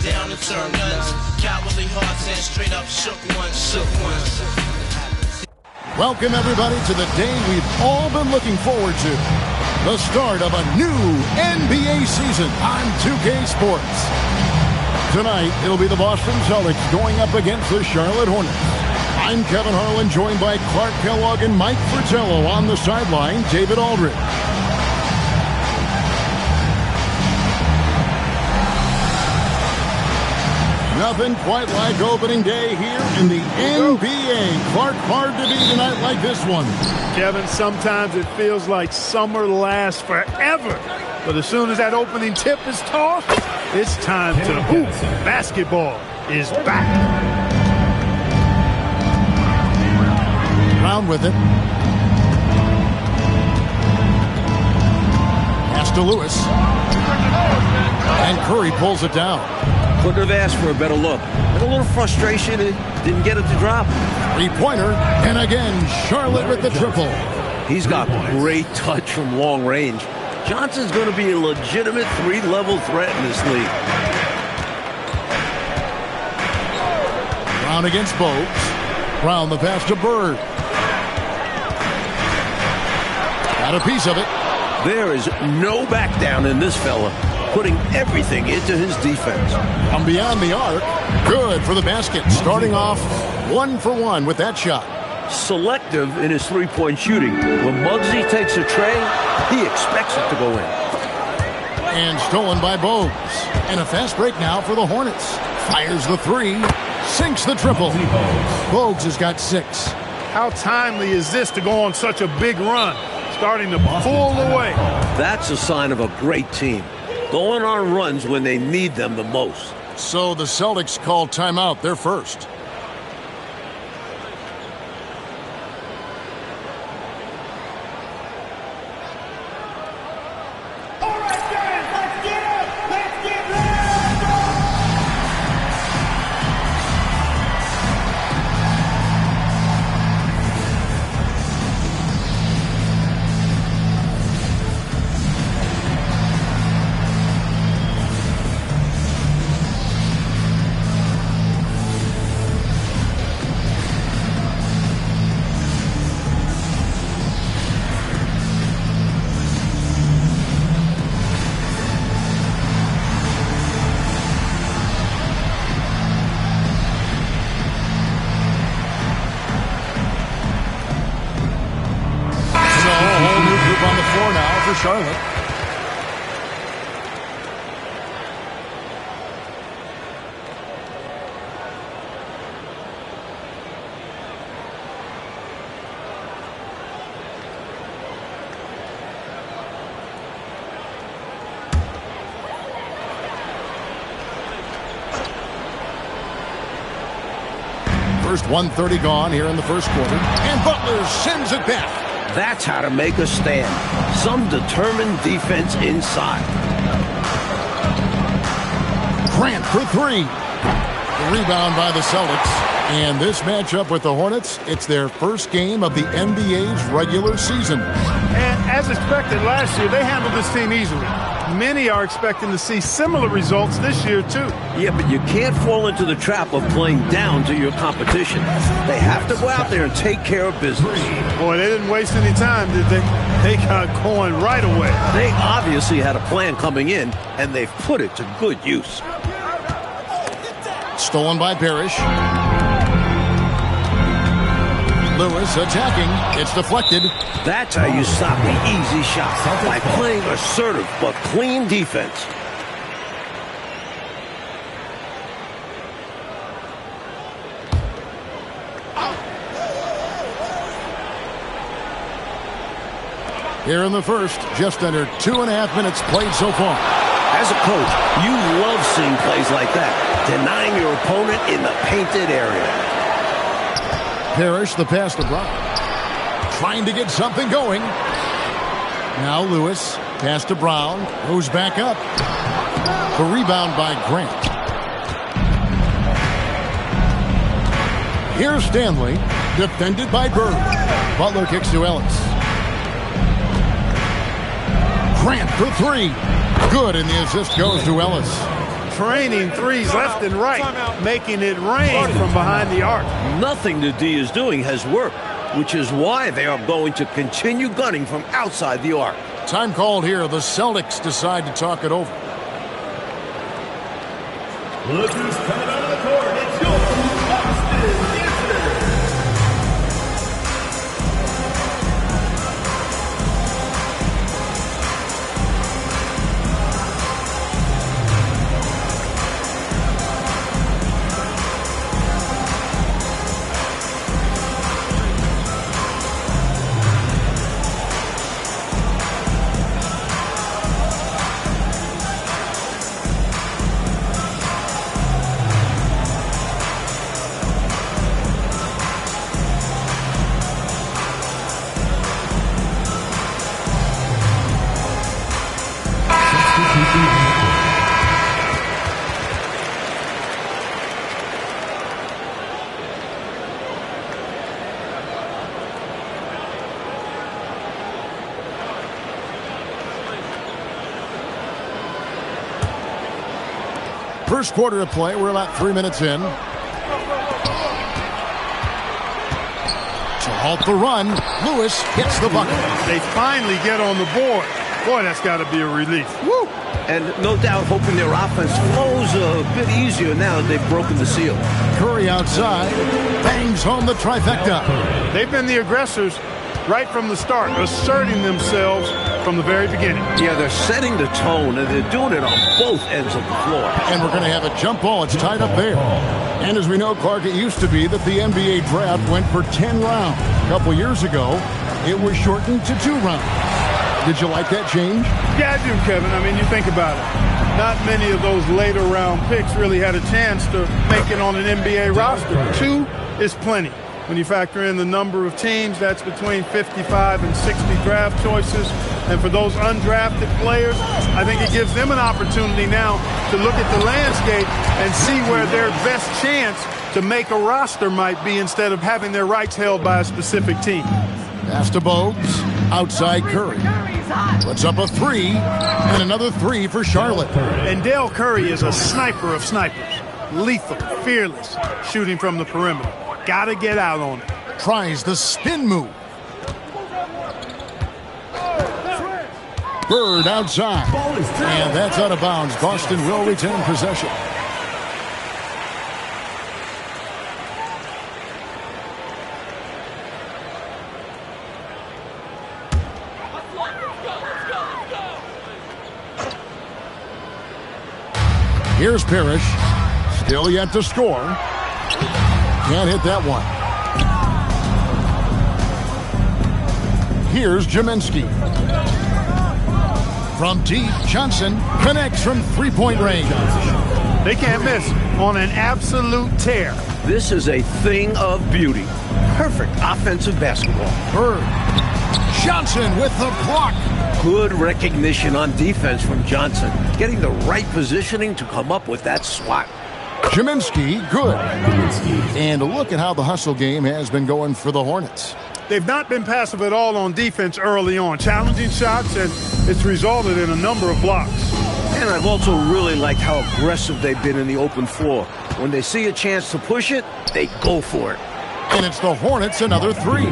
down and turn guns. Cowardly hearts and straight up shook ones, shook ones. Welcome everybody to the day we've all been looking forward to. The start of a new NBA season on 2K Sports. Tonight, it'll be the Boston Celtics going up against the Charlotte Hornets. I'm Kevin Harlan, joined by Clark Kellogg and Mike Fratello. On the sideline, David Aldridge. Nothing quite like opening day here in the NBA. Clark, hard to be tonight like this one. Kevin, sometimes it feels like summer lasts forever. But as soon as that opening tip is tossed, it's time to hoop. Basketball is back. Brown with it. Pass to Lewis. And Curry pulls it down. Couldn't have asked for a better look. Had a little frustration and didn't get it to drop. Three-pointer, and again, Charlotte with the triple. He's got great touch from long range. Johnson's going to be a legitimate three-level threat in this league. Brown against Bogues. Brown the pass to Bird. Got a piece of it. There is no back down in this fella, putting everything into his defense. From beyond the arc, good for the basket. Starting off 1 for 1 with that shot. Selective in his three-point shooting. When Muggsy takes a tray, he expects it to go in. And stolen by Bogues. And a fast break now for the Hornets. Fires the three, sinks the triple. Bogues has got 6. How timely is this to go on such a big run? Starting to pull away. That's a sign of a great team. Going on runs when they need them the most. So the Celtics call timeout. They're first. Charlotte. First 1:30 gone here in the first quarter. And Butler sends it back. That's how to make a stand. Some determined defense inside. Grant for 3. The rebound by the Celtics. And this matchup with the Hornets, it's their first game of the NBA's regular season. And as expected last year, they handled this team easily. Many are expecting to see similar results this year, too. Yeah, but you can't fall into the trap of playing down to your competition. They have to go out there and take care of business. Boy, they didn't waste any time, did they? They got going right away. They obviously had a plan coming in, and they've put it to good use. Stolen by Parrish. Lewis attacking. It's deflected. That's how you stop the easy shot, by playing assertive but clean defense. Here in the first, just under 2.5 minutes played so far. As a coach, you love seeing plays like that, denying your opponent in the painted area. Parrish, the pass to Brown. Trying to get something going. Now Lewis, pass to Brown, goes back up. The rebound by Grant. Here's Stanley, defended by Bird. Butler kicks to Ellis. Grant for 3. Good, and the assist goes to Ellis. training threes left and right, making it rain from behind the arc. Nothing the D is doing has worked, which is why they are going to continue gunning from outside the arc. Time called here. The Celtics decide to talk it over. Look who's coming out of the court. It's your Boston. First quarter of play. We're about 3 minutes in. To halt the run, Lewis hits the bucket. They finally get on the board. Boy, that's got to be a relief. Woo! And no doubt hoping their offense flows a bit easier now that they've broken the seal. Curry outside, bangs home the trifecta. They've been the aggressors right from the start, asserting themselves from the very beginning. Yeah, they're setting the tone, and they're doing it on both ends of the floor. And we're going to have a jump ball. It's tied up there. And as we know, Clark, it used to be that the NBA draft went for 10 rounds. A couple years ago, it was shortened to 2 rounds. Did you like that change? Yeah, I do, Kevin. I mean, you think about it. Not many of those later round picks really had a chance to make it on an NBA roster. 2 is plenty. When you factor in the number of teams, that's between 55 and 60 draft choices. And for those undrafted players, I think it gives them an opportunity now to look at the landscape and see where their best chance to make a roster might be instead of having their rights held by a specific team. Pass to Bogues. Outside Curry. Puts up a 3. And another 3 for Charlotte. And Dale Curry is a sniper of snipers. Lethal, fearless, shooting from the perimeter. Got to get out on it. Tries the spin move. Bird outside. And that's out of bounds. Boston will retain possession. Here's Parrish. Still yet to score. Can't hit that one. Here's Jaminski. From deep, Johnson connects from three-point range. They can't miss on an absolute tear. This is a thing of beauty. Perfect offensive basketball. Bird. Johnson with the block. Good recognition on defense from Johnson. Getting the right positioning to come up with that swat. Jaminski, good. And look at how the hustle game has been going for the Hornets. They've not been passive at all on defense early on. Challenging shots, and it's resulted in a number of blocks. And I've also really liked how aggressive they've been in the open floor. When they see a chance to push it, they go for it. And it's the Hornets another 3.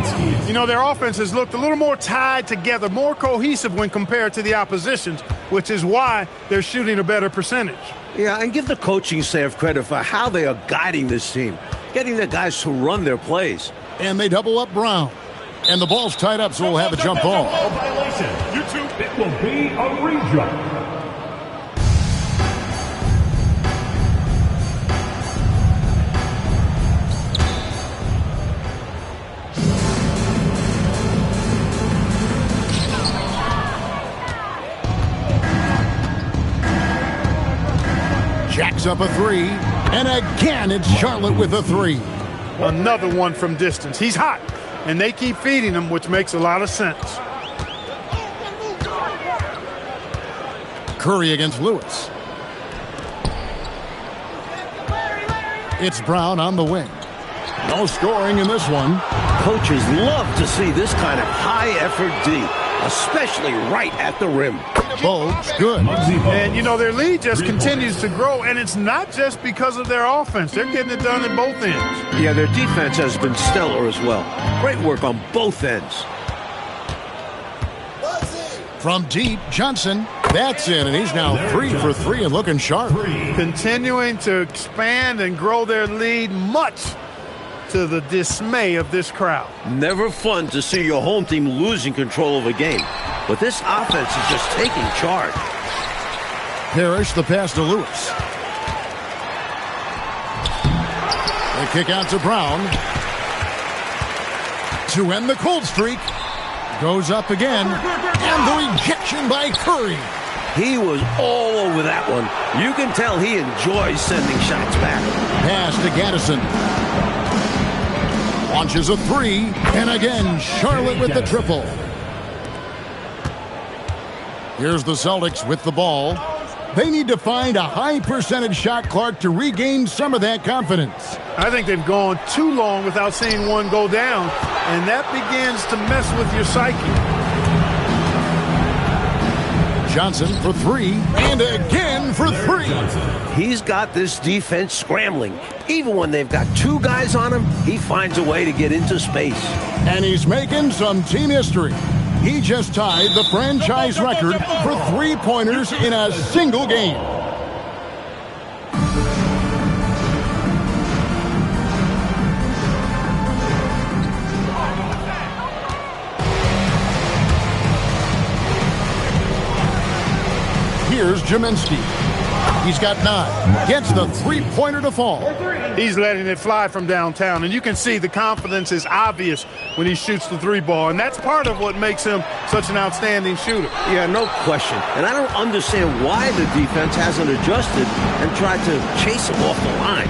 You know, their offense has looked a little more tied together, more cohesive when compared to the opposition's, which is why they're shooting a better percentage. Yeah, and give the coaching staff credit for how they are guiding this team, getting their guys to run their plays. And they double up Brown. And the ball's tied up, so we'll have a jump ball. Violation. YouTube, it will be a rejump. Jacks up a 3. And again, it's Charlotte with a 3. Another one from distance. He's hot. And they keep feeding him, which makes a lot of sense. Curry against Lewis. It's Brown on the wing. No scoring in this one. Coaches love to see this kind of high-effort D, especially right at the rim. Bogues, good. And, you know, their lead just continues to grow, and it's not just because of their offense. They're getting it done at both ends. Yeah, their defense has been stellar as well. Great work on both ends. From deep, Johnson. That's in, and he's now 3 for 3 and looking sharp. Continuing to expand and grow their lead, much to the dismay of this crowd. Never fun to see your home team losing control of a game. But this offense is just taking charge. Parrish, the pass to Lewis. The kick out to Brown. To end the cold streak. Goes up again. And the rejection by Curry. He was all over that one. You can tell he enjoys sending shots back. Pass to Gaddison. Launches a 3. And again, Charlotte with the triple. Here's the Celtics with the ball. They need to find a high percentage shot, Clark, to regain some of that confidence. I think they've gone too long without seeing one go down, and that begins to mess with your psyche. Johnson for 3, and again for 3. He's got this defense scrambling. Even when they've got 2 guys on him, he finds a way to get into space. And he's making some team history. He just tied the franchise record for 3-pointers in a single game. Here's Jaminski. He's got 9. Gets the 3-pointer to fall. He's letting it fly from downtown, and you can see the confidence is obvious when he shoots the 3-ball, and that's part of what makes him such an outstanding shooter. Yeah, no question. And I don't understand why the defense hasn't adjusted and tried to chase him off the line.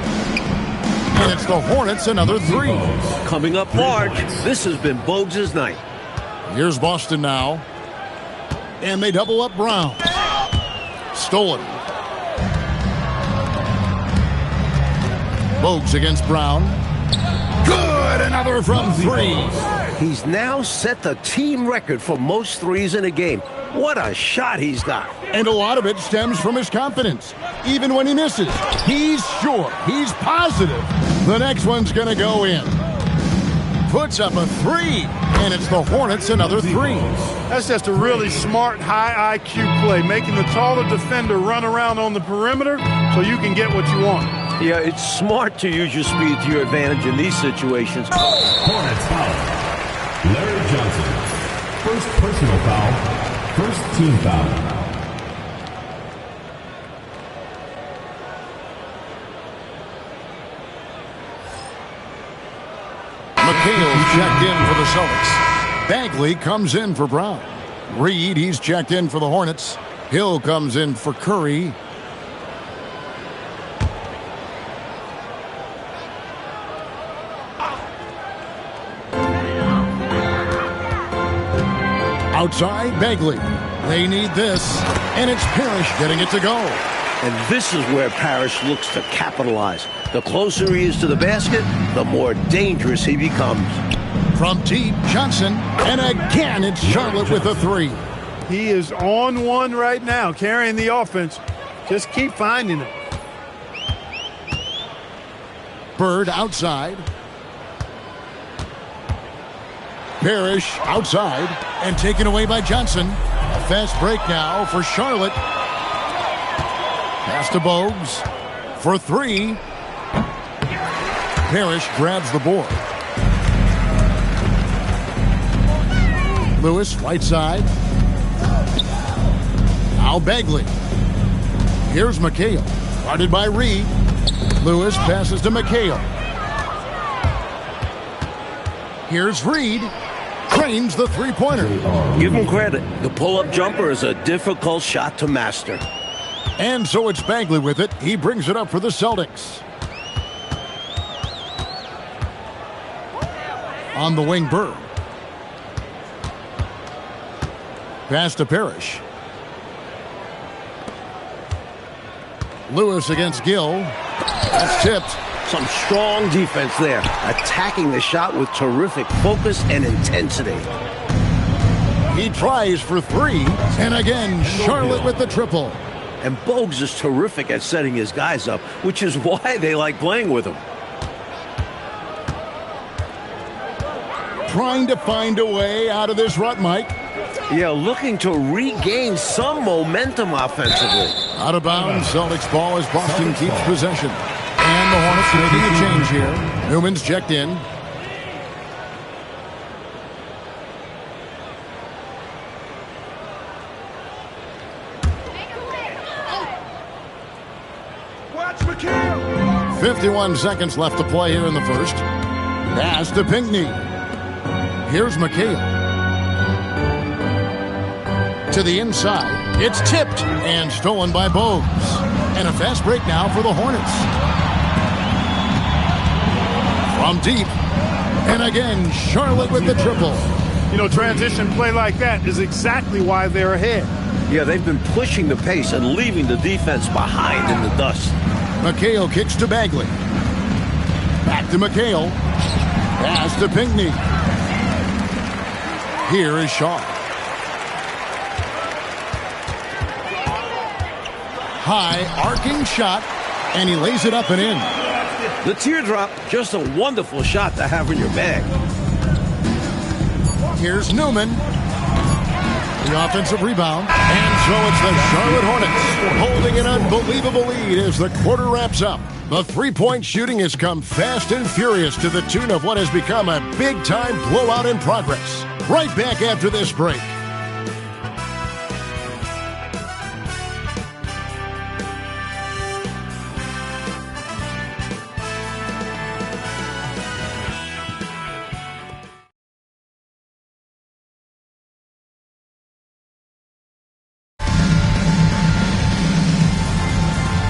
And it's the Hornets, another 3. Coming up large, this has been Bogues' night. Here's Boston now. And they double up Brown. Stolen. Bogues against Brown. Good! Another from 3. He's now set the team record for most threes in a game. What a shot he's got. And a lot of it stems from his confidence. Even when he misses, he's sure, he's positive the next one's going to go in. Puts up a 3, and it's the Hornets another 3. That's just a really smart, high IQ play, making the taller defender run around on the perimeter so you can get what you want. Yeah, it's smart to use your speed to your advantage in these situations. Hornets foul. Larry Johnson. First personal foul. First team foul. McHale's checked in for the Celtics. Bagley comes in for Brown. Reed, he's checked in for the Hornets. Hill comes in for Curry. Outside, Bagley. They need this, and it's Parrish getting it to go. And this is where Parrish looks to capitalize. The closer he is to the basket, the more dangerous he becomes. From deep, Johnson, and again it's Charlotte with a 3. He is on one right now, carrying the offense. Just keep finding him. Bird outside. Parrish outside and taken away by Johnson. A fast break now for Charlotte. Pass to Bogues for 3. Parrish grabs the board. Lewis, right side. Now Bagley. Here's McHale. Guarded by Reed. Lewis passes to McHale. Here's Reed. Trains the 3-pointer. Give him credit. The pull-up jumper is a difficult shot to master. And so it's Bagley with it. He brings it up for the Celtics. On the wing, Bird. Pass to Parrish. Lewis against Gill. That's tipped. Some strong defense there, attacking the shot with terrific focus and intensity. He tries for three. And again, Charlotte with the triple. And Bogues is terrific at setting his guys up, which is why they like playing with him. Trying to find a way out of this rut, Mike. Yeah, looking to regain some momentum offensively. Out of bounds, Celtics ball as Boston keeps possession. And the Hornets making a change here. Newman's checked in. Watch McHale. 51 seconds left to play here in the first. Pass to Pinckney. Here's McHale. To the inside. It's tipped and stolen by Bogues. And a fast break now for the Hornets. From deep. And again, Charlotte with the triple. You know, transition play like that is exactly why they're ahead. Yeah, they've been pushing the pace and leaving the defense behind in the dust. McHale kicks to Bagley. Back to McHale. Pass to Pinckney. Here is Shaw. High arcing shot, and he lays it up and in. The teardrop, just a wonderful shot to have in your bag. Here's Newman. The offensive rebound. And so it's the Charlotte Hornets holding an unbelievable lead as the quarter wraps up. The three-point shooting has come fast and furious to the tune of what has become a big-time blowout in progress. Right back after this break.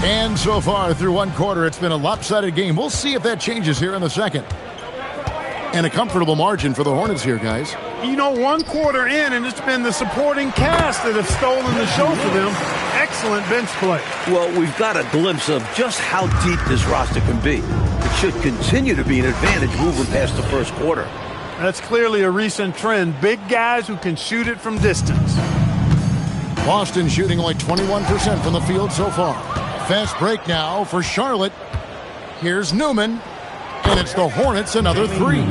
And so far through one quarter, it's been a lopsided game. We'll see if that changes here in the second. And a comfortable margin for the Hornets here, guys. You know, one quarter in, and it's been the supporting cast that have stolen the show for them. Excellent bench play. Well, we've got a glimpse of just how deep this roster can be. It should continue to be an advantage moving past the first quarter. That's clearly a recent trend. Big guys who can shoot it from distance. Boston shooting only 21% from the field so far. Fast break now for Charlotte. Here's Newman. And it's the Hornets another three.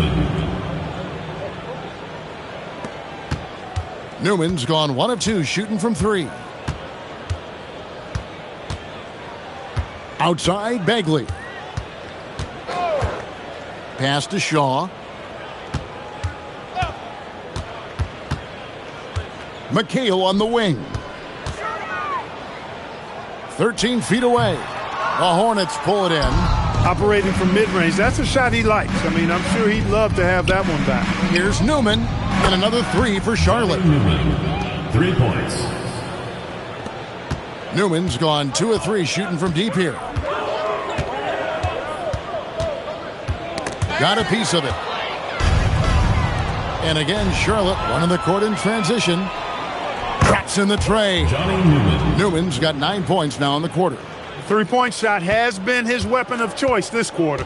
Newman's gone 1 of 2 shooting from three. Outside, Bagley. Pass to Shaw. McHale on the wing. 13 feet away. The Hornets pull it in. Operating from mid-range, that's a shot he likes. I mean, I'm sure he'd love to have that one back. Here's Newman, and another three for Charlotte. Newman, 3 points. Newman's gone 2 of 3 shooting from deep here. Got a piece of it. And again, Charlotte running the court in transition. Traps in the tray. Newman's got 9 points now in the quarter. Three-point shot has been his weapon of choice this quarter.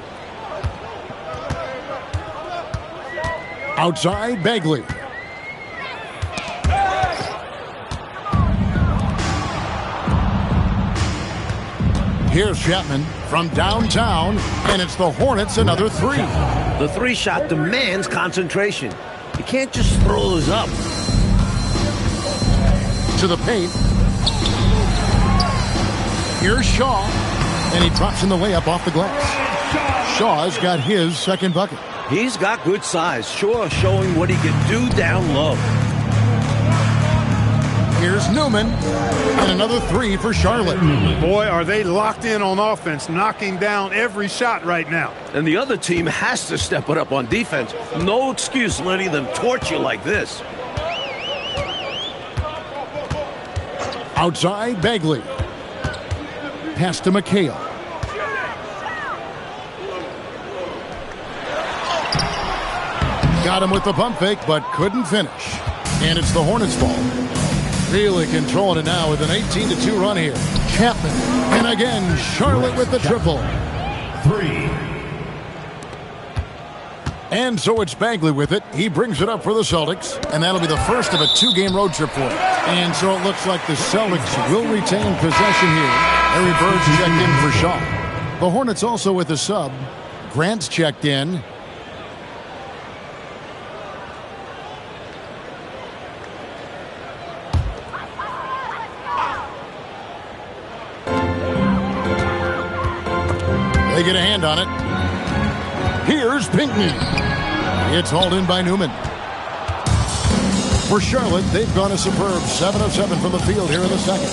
Outside, Bagley. Here's Chapman from downtown, and it's the Hornets another three. The three-shot demands concentration. You can't just throw those up. To the paint. Here's Shaw, and he drops in the layup off the glass. Shaw's got his second bucket. He's got good size. Shaw showing what he can do down low. Here's Newman, and another three for Charlotte. Boy, are they locked in on offense, knocking down every shot right now. And the other team has to step it up on defense. No excuse letting them torch you like this. Outside, Bagley. Pass to McHale. Got him with the pump fake, but couldn't finish. And it's the Hornets' ball. Really controlling it now with an 18-2 run here. Chapman. And again, Charlotte with the triple. 3. And so it's Bagley with it. He brings it up for the Celtics, and that'll be the first of a 2-game road trip for him. And so it looks like the Celtics will retain possession here. Larry Bird's checked in for Shaw. The Hornets also with a sub. Grant's checked in. They get a hand on it. Here's Pinkney. It's hauled in by Newman. For Charlotte, they've gone a superb 7 of 7 from the field here in the second.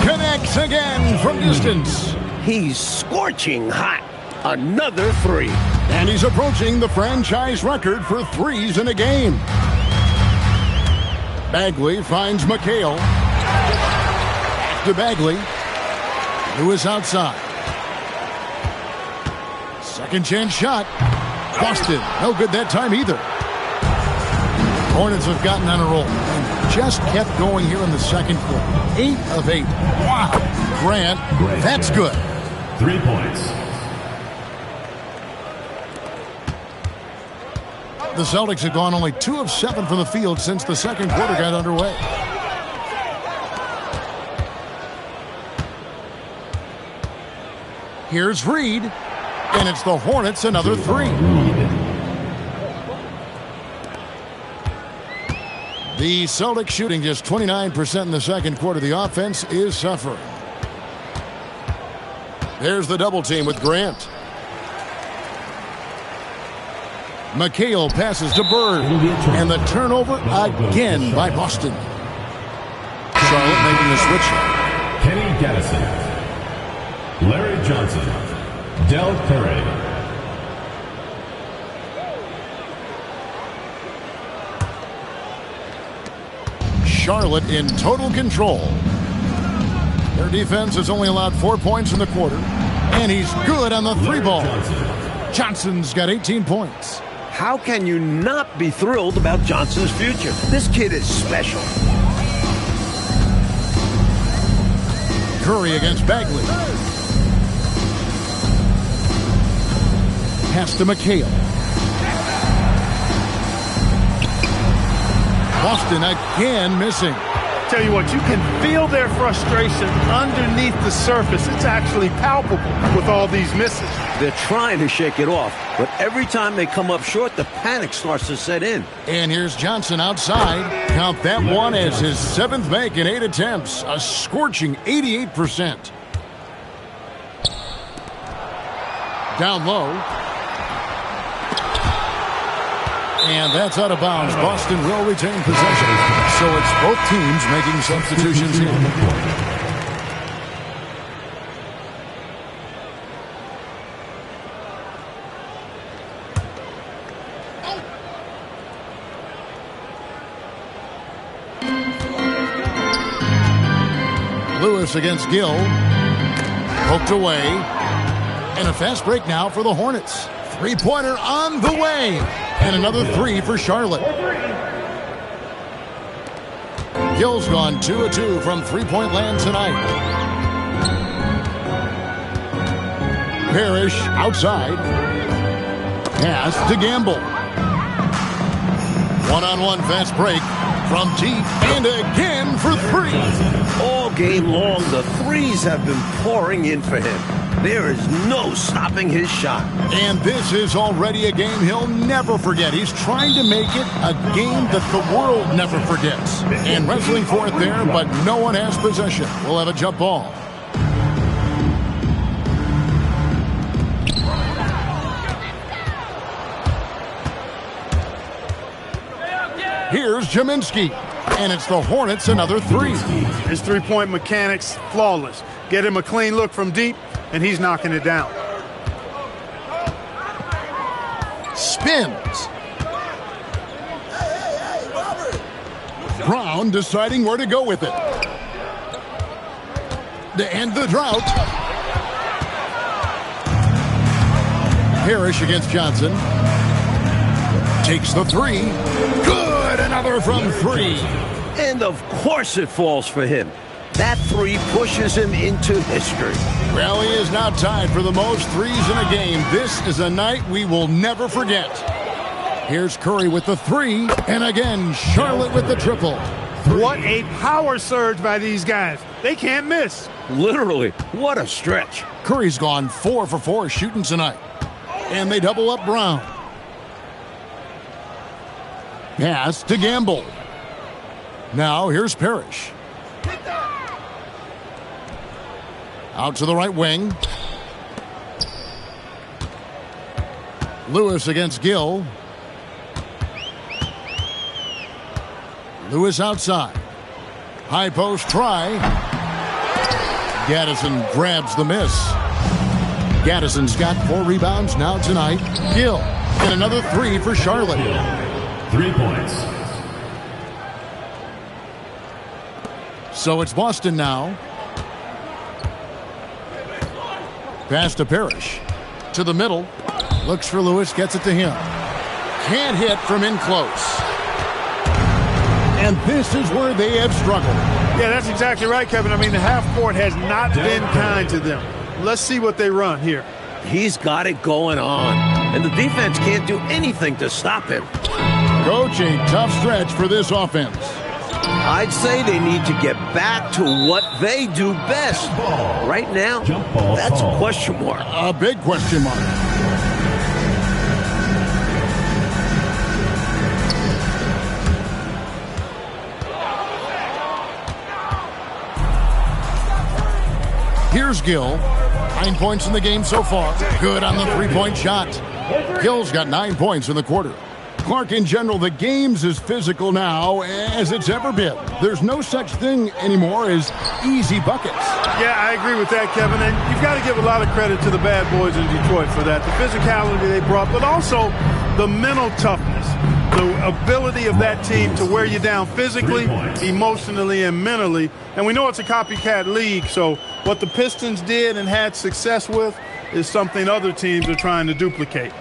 Connects again from distance. He's scorching hot. Another three. And he's approaching the franchise record for threes in a game. Bagley finds McHale. Back to Bagley. Lewis outside. Second chance shot. Busted. No good that time either. Hornets have gotten on a roll and just kept going here in the second quarter. 8 of 8. Wow. Grant, that's good. 3 points. The Celtics have gone only 2 of 7 from the field since the second quarter got underway. Here's Reed, and it's the Hornets another 3. The Celtics shooting just 29% in the second quarter. The offense is suffering. There's the double team with Grant. McHale passes to Bird. And the turnover again by Boston. Charlotte making the switch. Kenny Gaddison, Larry Johnson, Del Curry. Charlotte in total control. Their defense has only allowed 4 points in the quarter. And he's good on the 3 ball. Johnson's got 18 points. How can you not be thrilled about Johnson's future? This kid is special. Curry against Bagley. Pass to McHale. Boston again missing. Tell you what, you can feel their frustration underneath the surface. It's actually palpable with all these misses. They're trying to shake it off, but every time they come up short, the panic starts to set in. And here's Johnson outside. Count that one as his 7th make in 8 attempts. A scorching 88%. Down low. And that's out of bounds. Boston will retain possession. So it's both teams making substitutions here. Lewis against Gill. Poked away. And a fast break now for the Hornets. 3-pointer on the way. And another 3 for Charlotte. Gill's gone 2 of 2 from 3-point land tonight. Parrish outside. Pass to Gamble. One-on-one fast break from deep. And again for 3. All game long, the threes have been pouring in for him. There is no stopping his shot. And this is already a game he'll never forget. He's trying to make it a game that the world never forgets. And wrestling for it there, but no one has possession. We'll have a jump ball. Here's Jaminski. And it's the Hornets another 3. His 3-point mechanics, flawless. Get him a clean look from deep, and he's knocking it down. Spins. Brown deciding where to go with it. To end the drought. Parrish against Johnson. Takes the 3. Good! Another from 3. And of course it falls for him. That 3 pushes him into history. Well, he is now tied for the most threes in a game. This is a night we will never forget. Here's Curry with the three, and again, Charlotte with the triple. What a power surge by these guys. They can't miss. Literally, what a stretch. Curry's gone 4 for 4 shooting tonight. And they double up Brown. Pass to Gamble. Now here's Parrish. Out to the right wing. Lewis against Gill. Lewis outside. High post try. Gaddison grabs the miss. Gaddison's got 4 rebounds now tonight. Gill. And another 3 for Charlotte. 3 points. So it's Boston now. Pass to Parrish. To the middle. Looks for Lewis. Gets it to him. Can't hit from in close. And this is where they have struggled. Yeah, that's exactly right, Kevin. I mean, the half court has not been kind to them. Let's see what they run here. He's got it going on, and the defense can't do anything to stop him. Coach, a tough stretch for this offense. I'd say they need to get back to what they do best. Right now, that's a question mark. A big question mark. Here's Gill. 9 points in the game so far. Good on the 3-point shot. Gill's got 9 points in the quarter. Clark, in general, the game's as physical now as it's ever been. There's no such thing anymore as easy buckets. Yeah, I agree with that, Kevin. And you've got to give a lot of credit to the bad boys in Detroit for that. The physicality they brought, but also the mental toughness. The ability of that team to wear you down physically, emotionally, and mentally. And we know it's a copycat league, so what the Pistons did and had success with is something other teams are trying to duplicate.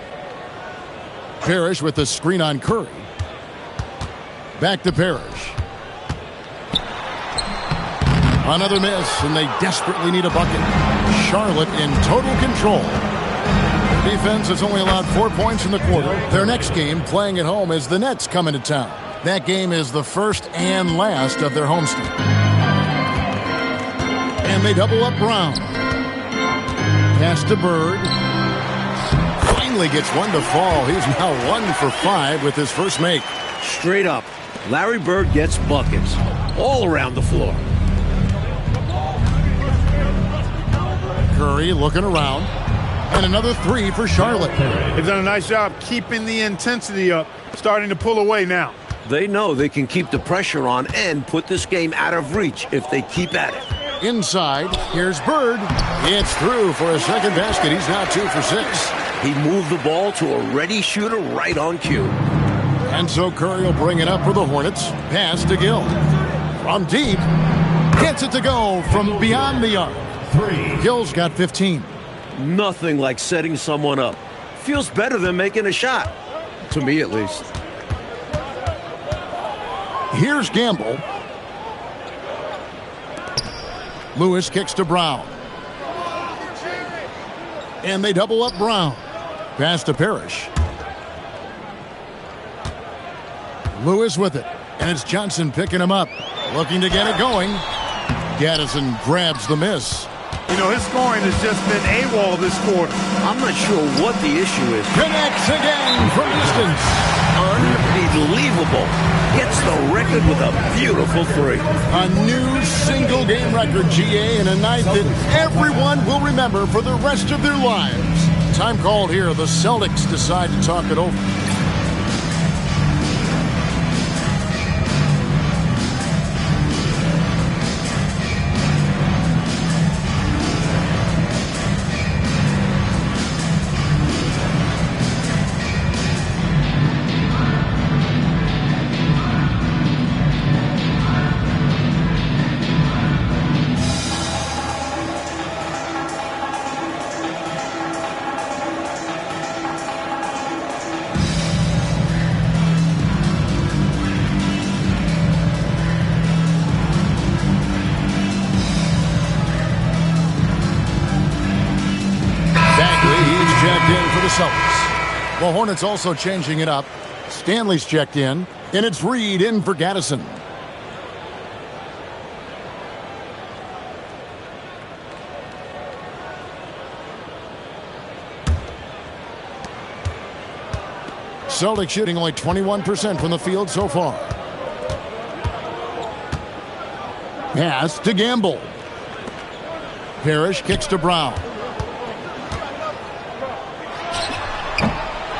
Parrish with the screen on Curry. Back to Parrish. Another miss, and they desperately need a bucket. Charlotte in total control. Defense has only allowed 4 points in the quarter. Their next game, playing at home, is the Nets coming to town. That game is the first and last of their homestand. And they double up Brown. Pass to Bird. Finally gets one to fall. He's now 1 for 5 with his first make. Straight up, Larry Bird gets buckets all around the floor. Curry looking around. And another 3 for Charlotte. They've done a nice job keeping the intensity up, starting to pull away now. They know they can keep the pressure on and put this game out of reach if they keep at it. Inside, here's Bird. It's through for a second basket. He's now 2 for 6. He moved the ball to a ready shooter right on cue. And so Curry will bring it up for the Hornets. Pass to Gill. From deep. Gets it to go from beyond the arc. Gill's got 15. Nothing like setting someone up. Feels better than making a shot. To me, at least. Here's Gamble. Lewis kicks to Brown. And they double up Brown. Pass to Parrish. Lewis with it. And it's Johnson picking him up. Looking to get it going. Gaddison grabs the miss. You know, his scoring has just been AWOL this quarter. I'm not sure what the issue is. Connects again from distance. Unbelievable. Gets the record with a beautiful 3. A new single-game record, GA, in a night that everyone will remember for the rest of their lives. Time called here. The Celtics decide to talk it over. Celtics. The Hornets also changing it up. Stanley's checked in, and it's Reed in for Gaddison. Celtics shooting only 21% from the field so far. Pass to Gamble. Parrish kicks to Brown.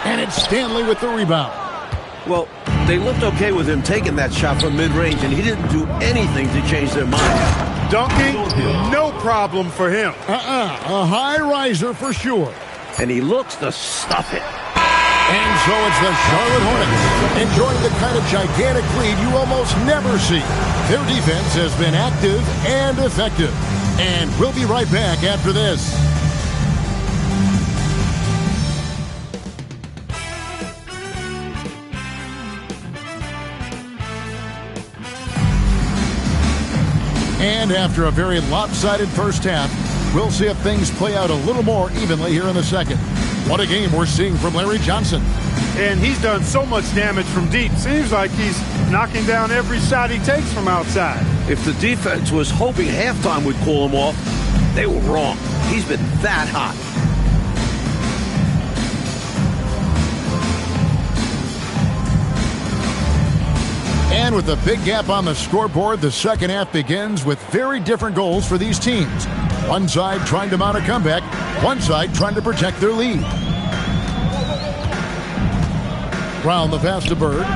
And it's Stanley with the rebound. Well, they looked okay with him taking that shot from mid-range, and he didn't do anything to change their mind. Dunking, no problem for him. A high riser for sure. And he looks to stuff it. And so it's the Charlotte Hornets enjoying the kind of gigantic lead you almost never see. Their defense has been active and effective. And we'll be right back after this. And after a very lopsided first half, we'll see if things play out a little more evenly here in the second. What a game we're seeing from Larry Johnson. And he's done so much damage from deep. Seems like he's knocking down every shot he takes from outside. If the defense was hoping halftime would cool him off, they were wrong. He's been that hot. And with a big gap on the scoreboard, the second half begins with very different goals for these teams. One side trying to mount a comeback, one side trying to protect their lead. Brown the pass to Bird.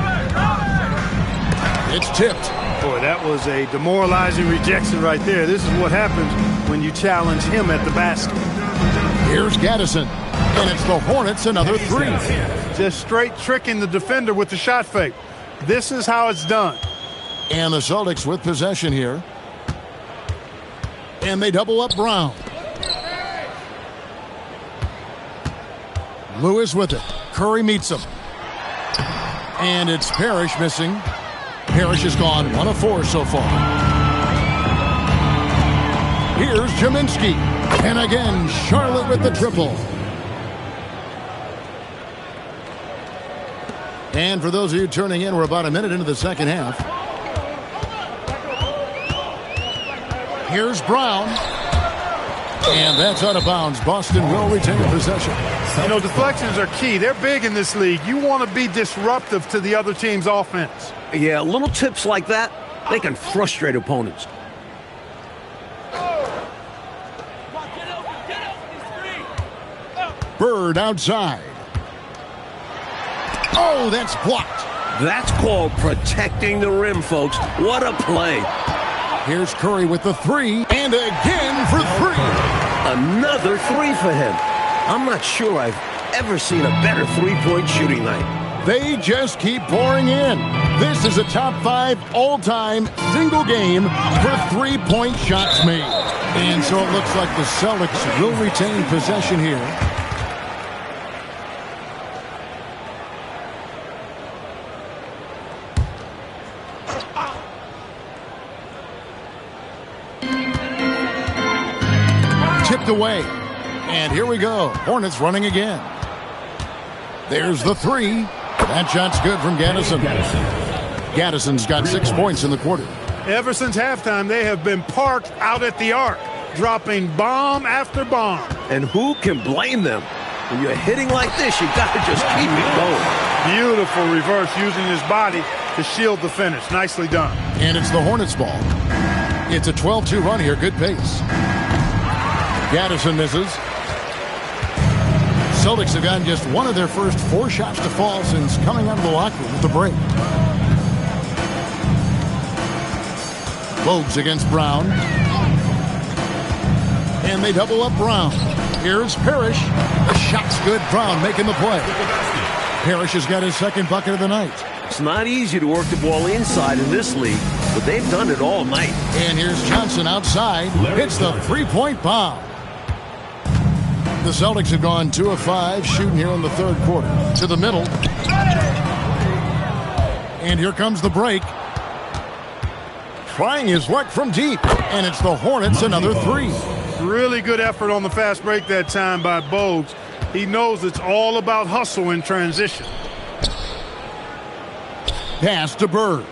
It's tipped. Boy, that was a demoralizing rejection right there. This is what happens when you challenge him at the basket. Here's Gaddison, and it's the Hornets another three. Just straight tricking the defender with the shot fake. This is how it's done. And the Celtics with possession here. And they double up Brown. Lewis with it. Curry meets him. And it's Parrish missing. Parrish has gone 1 of 4 so far. Here's Jaminski. And again, Charlotte with the triple. And for those of you turning in, we're about a minute into the second half. Here's Brown. And that's out of bounds. Boston will retain possession. You know, deflections are key. They're big in this league. You want to be disruptive to the other team's offense. Yeah, little tips like that, they can frustrate opponents. Bird outside. Oh, that's blocked. That's called protecting the rim, folks. What a play. Here's Curry with the three, and again for three. Another three for him. I'm not sure I've ever seen a better three-point shooting night. They just keep pouring in. This is a top 5 all-time single game for three-point shots made. And so it looks like the Celtics will retain possession here. Tipped away. And here we go. Hornets running again. There's the three. That shot's good from Gaddison. Gaddison's got 6 points in the quarter. Ever since halftime, they have been parked out at the arc, dropping bomb after bomb. And who can blame them? When you're hitting like this, you got to just keep it going. Beautiful reverse using his body to shield the finish. Nicely done. And it's the Hornets ball. It's a 12-2 run here. Good pace. Gaddison misses. Celtics have gotten just one of their first 4 shots to fall since coming out of the locker room with the break. Bogues against Brown. And they double up Brown. Here's Parrish. The shot's good. Brown making the play. Parrish has got his second bucket of the night. It's not easy to work the ball inside in this league, but they've done it all night. And here's Johnson outside. Hits the three-point bomb. The Celtics have gone 2 of 5 shooting here in the third quarter. To the middle. And here comes the break. Trying his luck from deep. And it's the Hornets another three. Really good effort on the fast break that time by Bogues. He knows it's all about hustle in transition. Pass to Bird.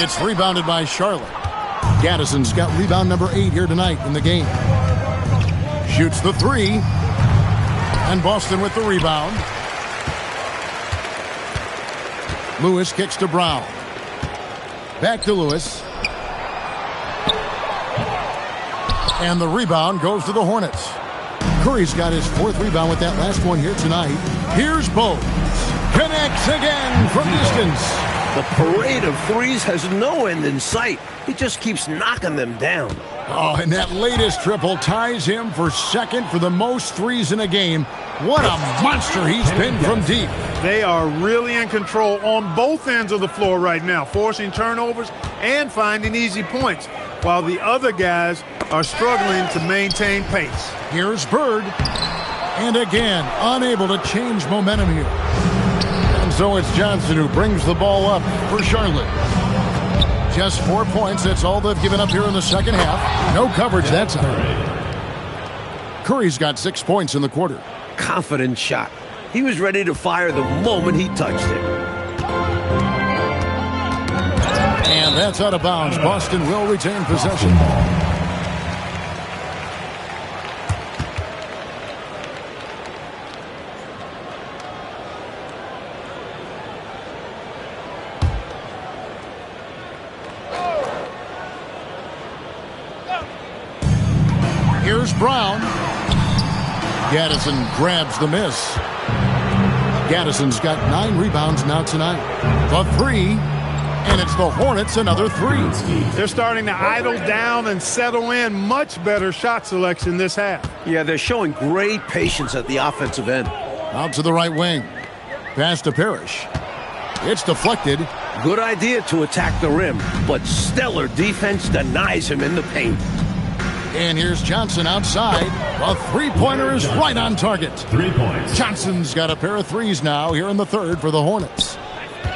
It's rebounded by Charlotte. Gaddison's got rebound number 8 here tonight in the game. Shoots the 3. And Boston with the rebound. Lewis kicks to Brown. Back to Lewis. And the rebound goes to the Hornets. Curry's got his 4th rebound with that last one here tonight. Here's Bogues. Connects again from distance. The parade of threes has no end in sight. He just keeps knocking them down. Oh, and that latest triple ties him for 2nd for the most threes in a game. What a monster he's been from deep. They are really in control on both ends of the floor right now, forcing turnovers and finding easy points, while the other guys are struggling to maintain pace. Here's Bird. And again, unable to change momentum here. And so it's Johnson who brings the ball up for Charlotte. Just 4 points. That's all they've given up here in the second half. No coverage that time. Curry's got 6 points in the quarter. Confident shot. He was ready to fire the moment he touched it. And that's out of bounds. Boston will retain possession. Here's Brown. Gaddison grabs the miss. Gaddison's got 9 rebounds now tonight. The 3, and it's the Hornets another 3. They're starting to idle down and settle in. Much better shot selection this half. Yeah, they're showing great patience at the offensive end. Out to the right wing. Pass to Parrish. It's deflected. Good idea to attack the rim, but stellar defense denies him in the paint. And here's Johnson outside. A 3-pointer is right on target. 3 points. Johnson's got a pair of 3s now here in the 3rd for the Hornets.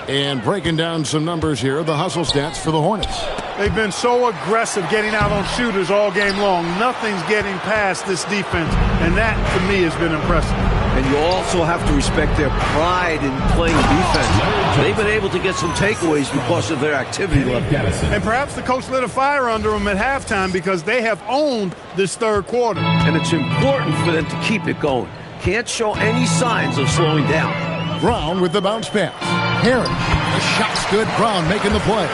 And breaking down some numbers here, the hustle stats for the Hornets. They've been so aggressive getting out on shooters all game long. Nothing's getting past this defense, and that, to me, has been impressive. And you also have to respect their pride in playing defense. They've been able to get some takeaways because of their activity level. And perhaps the coach lit a fire under them at halftime because they have owned this 3rd quarter. And it's important for them to keep it going. Can't show any signs of slowing down. Brown with the bounce pass. Harris. The shot's good. Brown making the play.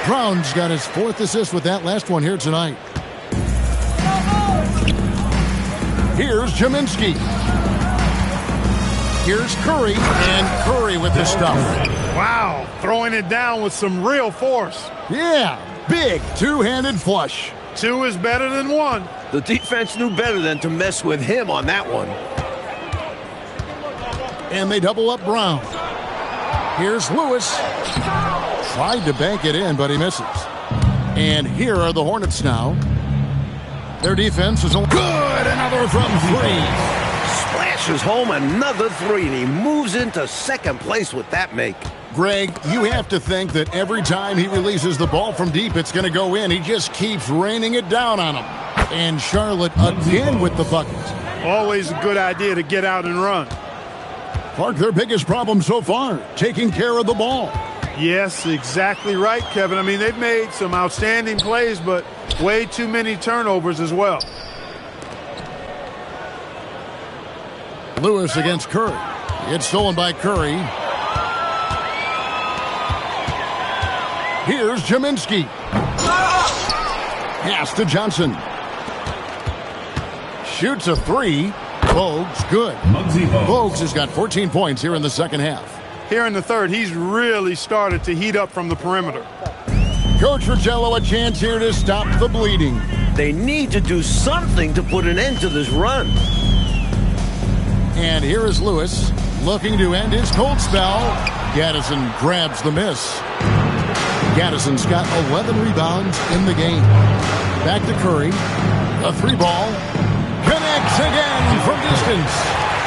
Brown's got his 4th assist with that last one here tonight. Here's Jaminski. Here's Curry. And Curry with the stuff. Wow, throwing it down with some real force. Yeah, big 2-handed flush. 2 is better than 1. The defense knew better than to mess with him on that one. And they double up Brown. Here's Lewis. Tried to bank it in, but he misses. And here are the Hornets now. Their defense is good. Another from 3. Splashes home another 3, and he moves into 2nd place with that make. Greg, you have to think that every time he releases the ball from deep, it's going to go in. He just keeps raining it down on him. And Charlotte again with the bucket. Always a good idea to get out and run. Clark, their biggest problem so far, taking care of the ball. Yes, exactly right, Kevin. I mean, they've made some outstanding plays, but way too many turnovers as well. Lewis against Curry. It's stolen by Curry. Here's Jaminski. Pass to Johnson. Shoots a 3. Bogues, good. Bogues has got 14 points here in the second half. Here in the 3rd, he's really started to heat up from the perimeter. Coach Rogello, a chance here to stop the bleeding. They need to do something to put an end to this run. And here is Lewis looking to end his cold spell. Gaddison grabs the miss. Gaddison's got 11 rebounds in the game. Back to Curry. A 3-ball. Connects again from distance.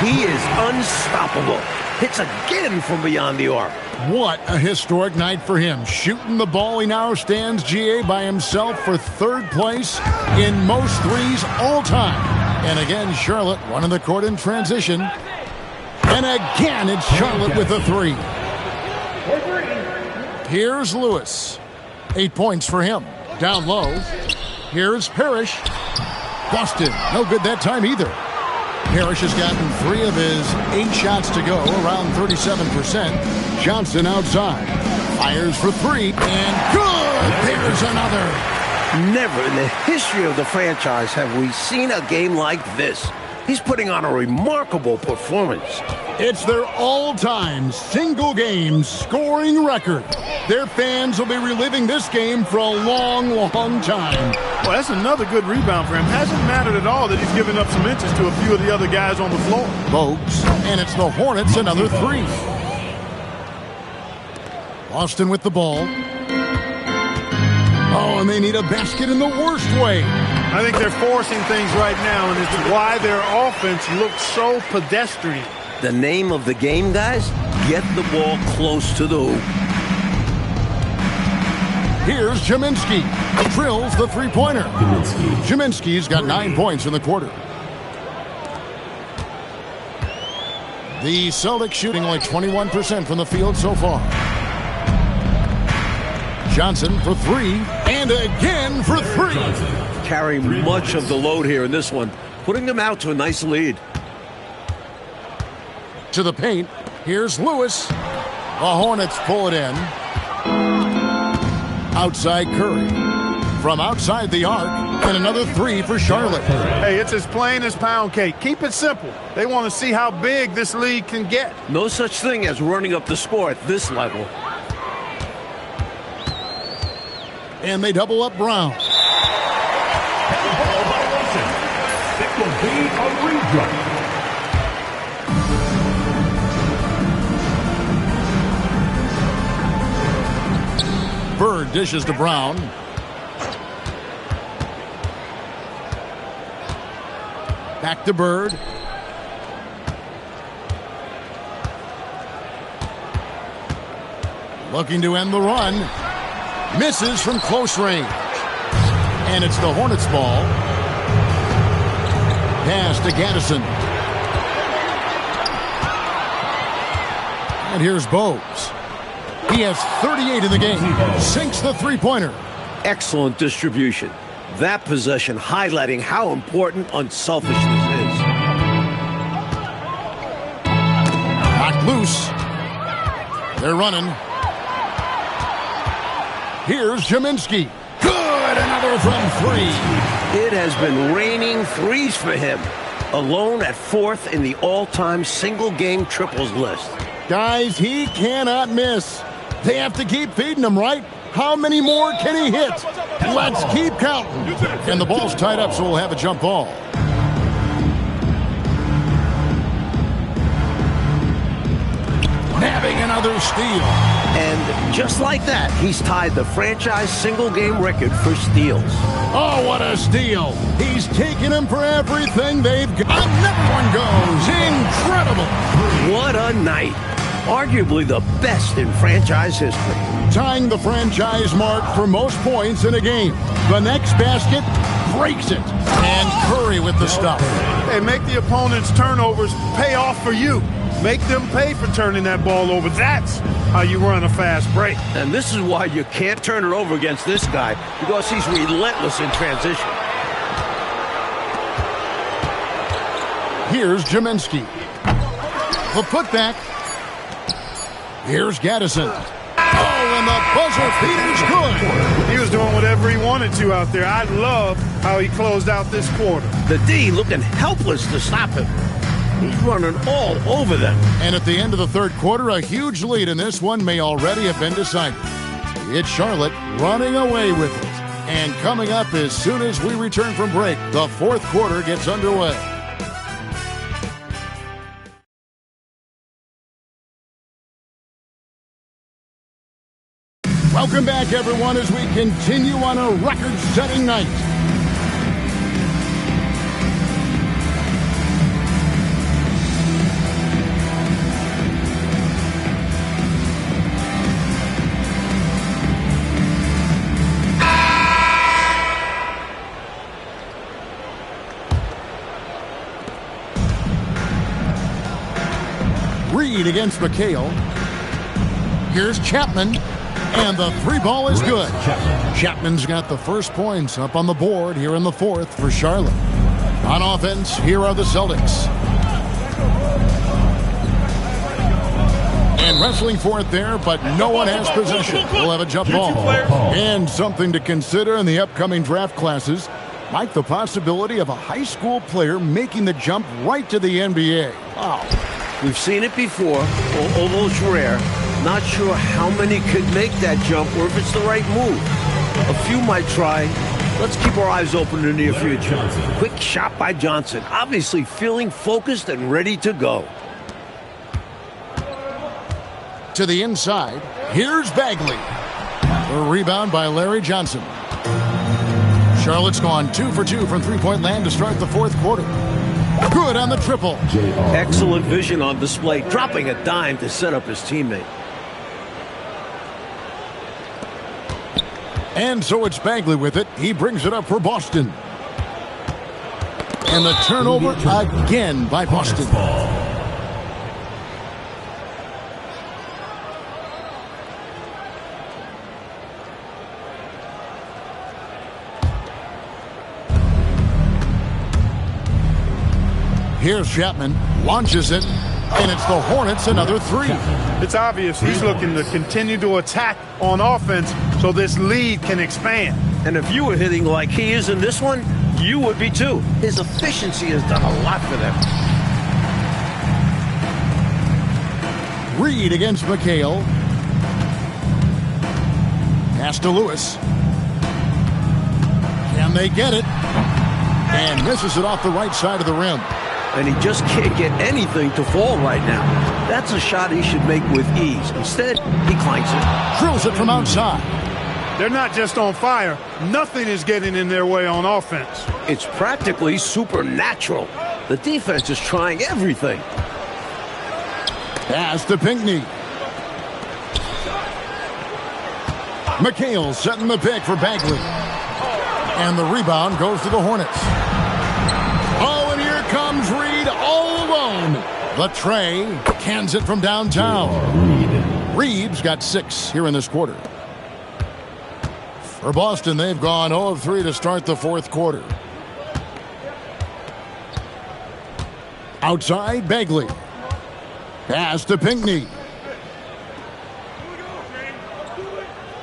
He is unstoppable. Hits again from beyond the arc. What a historic night for him. Shooting the ball, he now stands GA by himself for 3rd place in most threes all time. And again, Charlotte running the court in transition. And again, it's Charlotte with a 3. For three. Here's Lewis. 8 points for him. Down low. Here's Parrish. Busted. No good that time either. Parrish has gotten 3 of his 8 shots to go, around 37%. Johnson outside. Fires for 3, and good! There's another. Never in the history of the franchise have we seen a game like this. He's putting on a remarkable performance. It's their all-time single-game scoring record. Their fans will be reliving this game for a long, long time. Well, that's another good rebound for him. Hasn't mattered at all that he's given up some inches to a few of the other guys on the floor. Bogues, and it's the Hornets, another 3. Austin with the ball. Oh, and they need a basket in the worst way. I think they're forcing things right now, and it's why their offense looks so pedestrian. The name of the game, guys? Get the ball close to the hoop. Here's Jaminski. Drills the three-pointer. Jaminski's got 9 points in the quarter. The Celtics shooting only 21% from the field so far. Johnson for 3, and again for 3. Carrying much of the load here in this one, putting them out to a nice lead. To the paint, here's Lewis. The Hornets pull it in. Outside Curry. From outside the arc, and another 3 for Charlotte. Hey, it's as plain as pound cake. Keep it simple. They want to see how big this lead can get. No such thing as running up the score at this level. And they double up Brown. It will be a redraw. Bird dishes to Brown. Back to Bird. Looking to end the run. Misses from close range. And it's the Hornets ball. Pass to Gaddison. And here's Bogues. He has 38 in the game. Sinks the three-pointer. Excellent distribution. That possession highlighting how important unselfishness is. Knocked loose. They're running. Here's Jaminski. Good! Another from 3. It has been raining threes for him. Alone at 4th in the all-time single-game triples list. Guys, he cannot miss. They have to keep feeding him, right? How many more can he hit? Let's keep counting. And the ball's tied up, so we'll have a jump ball. Nabbing another steal. And just like that, he's tied the franchise single-game record for steals. Oh, what a steal. He's taking him for everything they've got. Another one goes. Incredible. What a night. Arguably the best in franchise history. Tying the franchise mark for most points in a game. The next basket breaks it. And Curry with the stuff. Hey, make the opponent's turnovers pay off for you. Make them pay for turning that ball over. That's how you run a fast break. And this is why you can't turn it over against this guy, because he's relentless in transition. Here's Jaminski. The putback. Here's Gaddison. Oh, and the buzzer beater's good. He was doing whatever he wanted to out there. I love how he closed out this quarter. The D looking helpless to stop him. He's running all over them. And at the end of the third quarter, a huge lead in this one may already have been decided. It's Charlotte running away with it. And coming up as soon as we return from break, the fourth quarter gets underway. Welcome back, everyone, as we continue on a record-setting night. Reed against McHale. Here's Chapman, and the three ball is good. Chapman's got the first points up on the board here in the fourth for Charlotte. On offense, here are the Celtics. And wrestling for it there, but no one has possession. We'll have a jump ball. And something to consider in the upcoming draft classes, like the possibility of a high school player making the jump right to the NBA. Wow. We've seen it before, although it's rare. Not sure how many could make that jump or if it's the right move. A few might try. Let's keep our eyes open in the near future. Quick shot by Johnson. Obviously feeling focused and ready to go. To the inside, here's Bagley. The rebound by Larry Johnson. Charlotte's gone 2 for 2 from three-point land to start the fourth quarter. Good on the triple. Excellent vision on display, dropping a dime to set up his teammate. And so it's Bagley with it. He brings it up for Boston. And the turnover again by Boston. Here's Chapman, launches it, and it's the Hornets another three. It's obvious he's looking to continue to attack on offense so this lead can expand. And if you were hitting like he is in this one, you would be too. His efficiency has done a lot for them. Reed against McHale. Pass to Lewis. Can they get it? And misses it off the right side of the rim. And he just can't get anything to fall right now. That's a shot he should make with ease. Instead, he clanks it. Drills it from outside. They're not just on fire. Nothing is getting in their way on offense. It's practically supernatural. The defense is trying everything. Pass to Pinckney. McHale setting the pick for Bagley. And the rebound goes to the Hornets. Oh, and here comes Reed all alone. The tray cans it from downtown. Reed's got 6 here in this quarter. For Boston, they've gone 0 of 3 to start the fourth quarter. Outside, Bagley. Pass to Pinckney.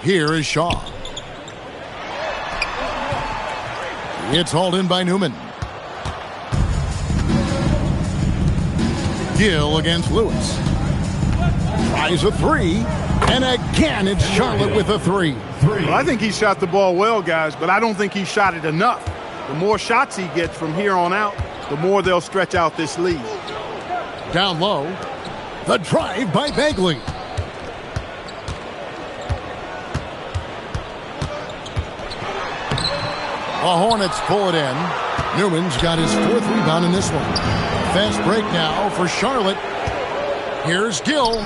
Here is Shaw. It's hauled in by Newman. Gill against Lewis. Tries a 3. And again, it's Charlotte with a 3. Well, I think he shot the ball well, guys, but I don't think he shot it enough. The more shots he gets from here on out, the more they'll stretch out this lead. Down low. The drive by Bagley. The Hornets pull it in. Newman's got his 4th rebound in this one. Fast break now for Charlotte. Here's Gill.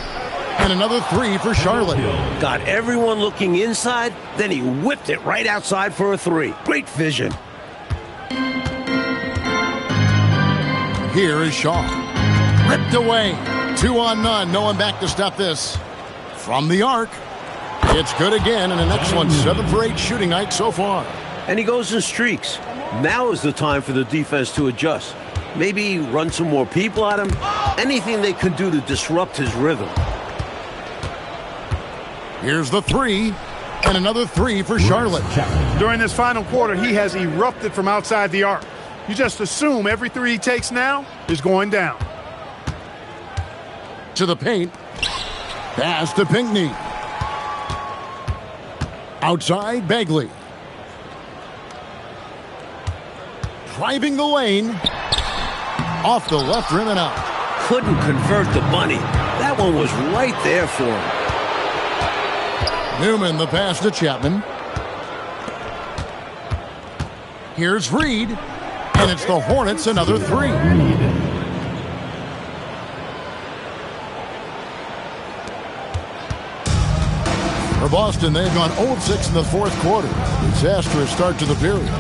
And another 3 for Charlotte. Got everyone looking inside, then he whipped it right outside for a 3. Great vision. Here is Shaw. Ripped away. 2 on none. No one back to stop this. From the arc. It's good again, and an excellent 7 for 8 shooting night so far. And he goes in streaks. Now is the time for the defense to adjust. Maybe run some more people at him. Anything they can do to disrupt his rhythm. Here's the 3. And another 3 for Charlotte. During this final quarter, he has erupted from outside the arc. You just assume every 3 he takes now is going down. To the paint. Pass to Pinckney. Outside, Bagley. Driving the lane. Off the left rim and out. Couldn't convert the bunny. That one was right there for him. Newman, the pass to Chapman. Here's Reed. And it's the Hornets another 3. For Boston, they've gone 0 of 6 in the fourth quarter. Disastrous start to the period.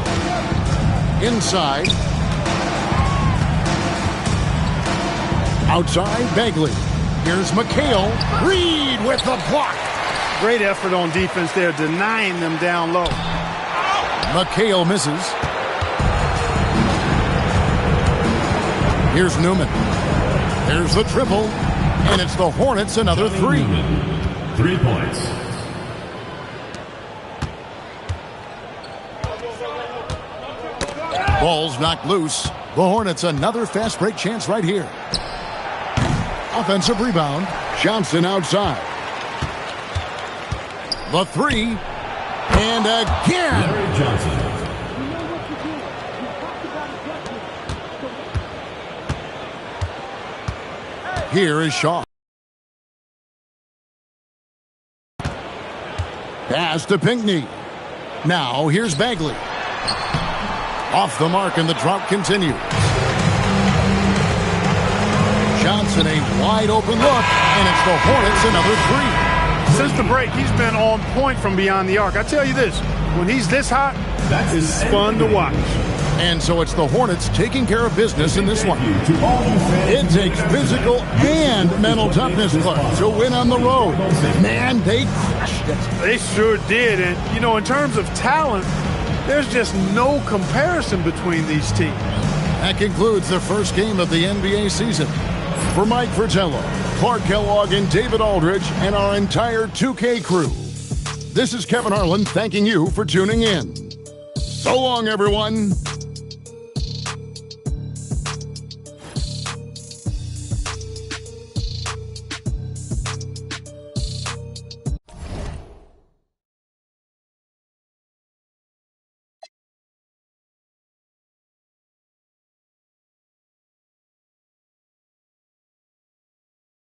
Inside. Outside, Bagley. Here's McHale. Reed with the block. Great effort on defense there, denying them down low. McHale misses. Here's Newman. There's the triple. And it's the Hornets another 3. 3 points. Ball's knocked loose. The Hornets another fast break chance right here. Offensive rebound. Johnson outside. The 3. And again. Larry Johnson. Here is Shaw. Pass to Pinckney. Now here's Bagley. Off the mark and the drought continues. Johnson a wide open look, and it's the Hornets another 3. Since the break, he's been on point from beyond the arc. I tell you this, when he's this hot, it's fun to watch. And so it's the Hornets taking care of business in this one. It takes physical and mental toughness to win on the road. Man, they crushed it. They sure did. And, you know, in terms of talent, there's just no comparison between these teams. That concludes the first game of the NBA season. For Mike Fratello, Clark Kellogg, and David Aldridge, and our entire 2K crew, this is Kevin Harlan thanking you for tuning in. So long, everyone.